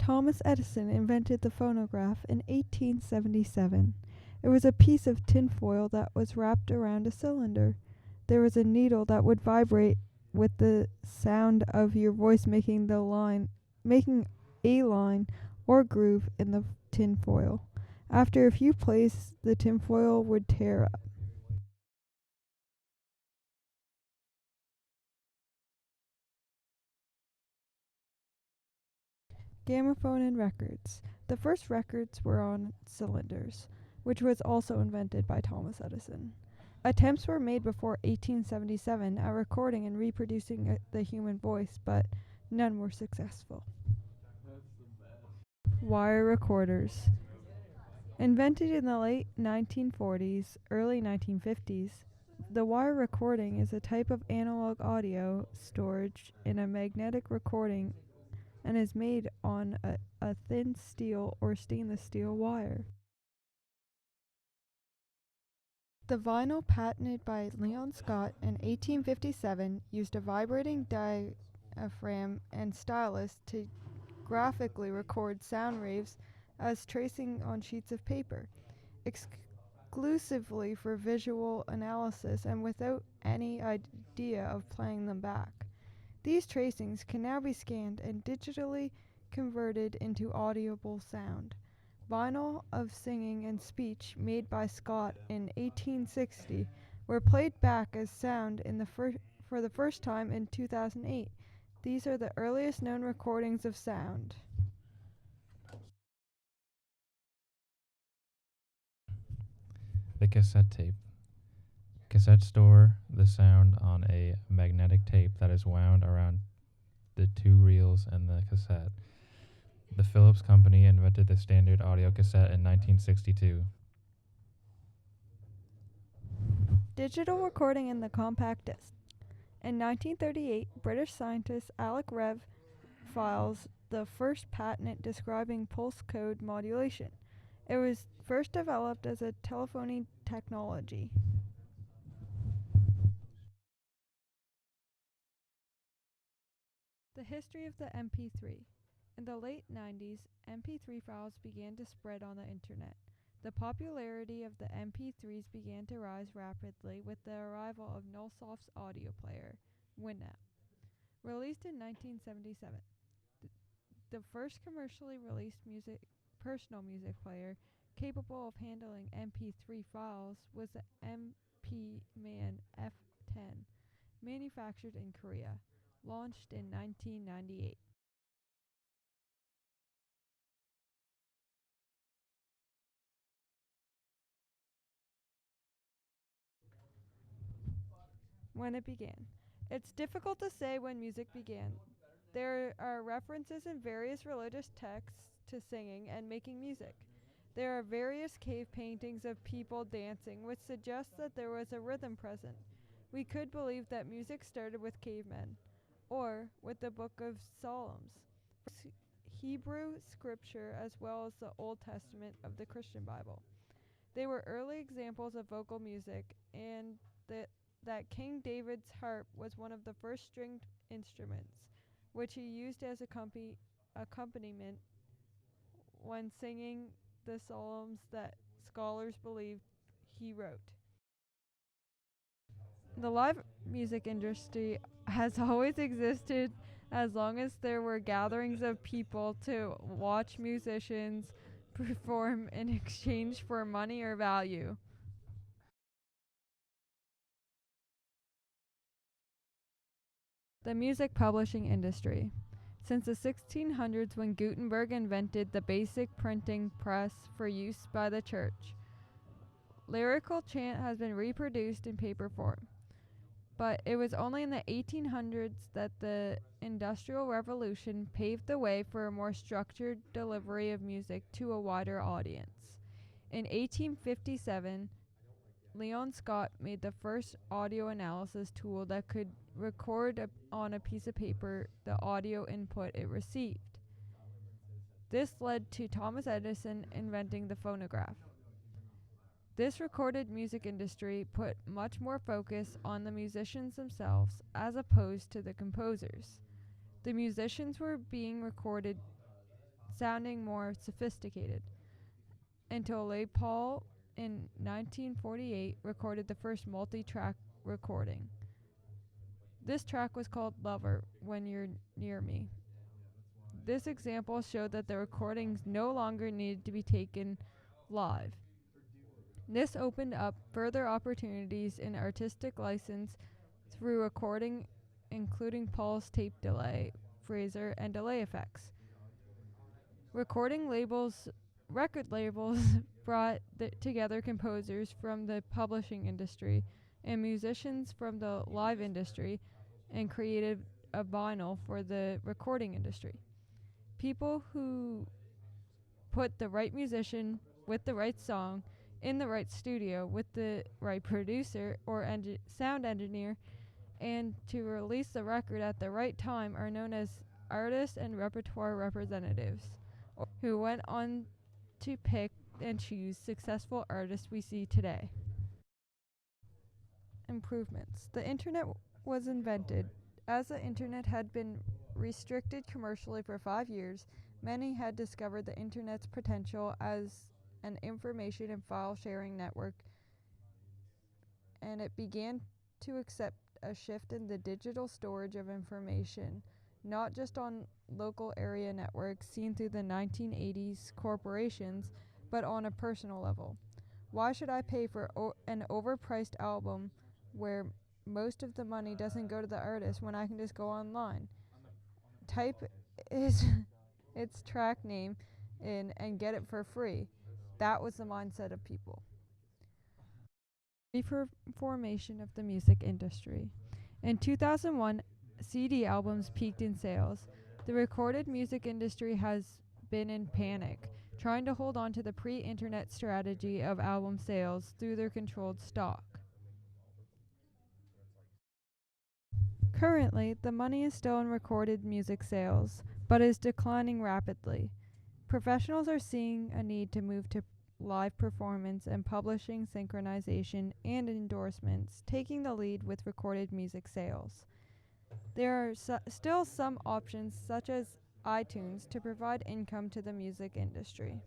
Thomas Edison invented the phonograph in 1877. It was a piece of tinfoil that was wrapped around a cylinder. There was a needle that would vibrate with the sound of your voice making a line or groove in the tinfoil. After a few plays, the tinfoil would tear up. Gramophone and records. The first records were on cylinders, which was also invented by Thomas Edison. Attempts were made before 1877 at recording and reproducing the human voice, but none were successful. Wire recorders. Invented in the late 1940s, early 1950s, the wire recording is a type of analog audio storage in a magnetic recording and is made on a thin steel or stainless steel wire. The vinyl patented by Leon Scott in 1857 used a vibrating diaphragm and stylus to graphically record sound waves as tracing on sheets of paper, exclusively for visual analysis and without any idea of playing them back. These tracings can now be scanned and digitally converted into audible sound. Vinyl of singing and speech made by Scott in 1860 were played back as sound for the first time in 2008. These are the earliest known recordings of sound. The cassette tape. Cassettes store the sound on a magnetic tape that is wound around the two reels in the cassette. The Philips Company invented the standard audio cassette in 1962. Digital recording in the compact disc. In 1938, British scientist Alec Rev files the first patent describing pulse code modulation. It was first developed as a telephony technology. The history of the MP3. In the late 90s, MP3 files began to spread on the internet. The popularity of the MP3s began to rise rapidly with the arrival of Nullsoft's audio player, Winamp. Released in 1977, the first commercially released personal music player capable of handling MP3 files was the MP-Man F10, manufactured in Korea, launched in 1998. When it began. It's difficult to say when music began. There are references in various religious texts to singing and making music. There are various cave paintings of people dancing, which suggests that there was a rhythm present. We could believe that music started with cavemen, or with the Book of Psalms, Hebrew scripture as well as the Old Testament of the Christian Bible. They were early examples of vocal music, and that King David's harp was one of the first stringed instruments, which he used as accompaniment when singing the psalms that scholars believe he wrote. The live music industry has always existed as long as there were gatherings of people to watch musicians perform in exchange for money or value. The music publishing industry. Since the 1600s, when Gutenberg invented the basic printing press for use by the church, lyrical chant has been reproduced in paper form. But it was only in the 1800s that the Industrial Revolution paved the way for a more structured delivery of music to a wider audience. In 1857, Leon Scott made the first audio analysis tool that could record on a piece of paper the audio input it received. This led to Thomas Edison inventing the phonograph. This recorded music industry put much more focus on the musicians themselves as opposed to the composers. The musicians were being recorded sounding more sophisticated, until Les Paul in 1948 recorded the first multi-track recording. This track was called Lover, When You're Near Me. This example showed that the recordings no longer needed to be taken live. This opened up further opportunities in artistic license through recording, including Paul's tape delay, phaser, and delay effects. Record labels brought together composers from the publishing industry and musicians from the live industry and created a vinyl for the recording industry. People who put the right musician with the right song in the right studio with the right producer or sound engineer and to release the record at the right time are known as artist and repertoire representatives, who went on to pick and choose successful artists we see today. Improvements. The internet was invented. As the internet had been restricted commercially for 5 years, many had discovered the internet's potential as an information and file sharing network, and it began to accept a shift in the digital storage of information, not just on local area networks seen through the 1980s corporations, but on a personal level. Why should I pay for an overpriced album where most of the money doesn't go to the artist when I can just go online, type its track name in, and get it for free? That was the mindset of people. Reformation of the music industry. In 2001, CD albums peaked in sales. The recorded music industry has been in panic, trying to hold on to the pre-internet strategy of album sales through their controlled stock. Currently, the money is still in recorded music sales, but is declining rapidly. Professionals are seeing a need to move to live performance and publishing, synchronization, and endorsements, taking the lead with recorded music sales. There are still some options, such as iTunes, to provide income to the music industry.